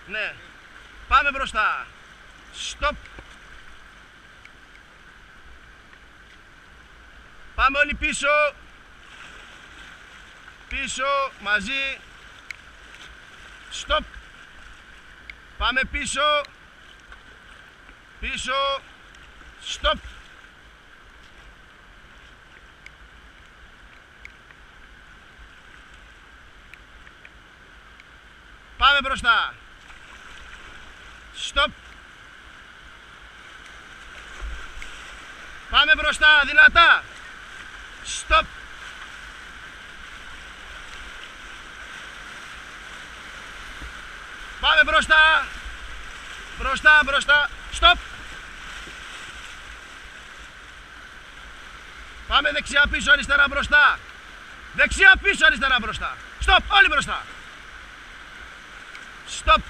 Ναι. Πάμε μπροστά. Στοπ. Πάμε όλοι πίσω. Πίσω, μαζί. Στοπ. Πάμε πίσω. Πίσω. Στοπ. Πάμε μπροστά. Στοπ. Πάμε μπροστά, δυνατά. Στοπ. Πάμε μπροστά. Μπροστά, μπροστά. Στοπ. Πάμε δεξιά πίσω, αριστερά μπροστά. Δεξιά πίσω, αριστερά μπροστά. Στοπ, όλοι μπροστά. Στοπ.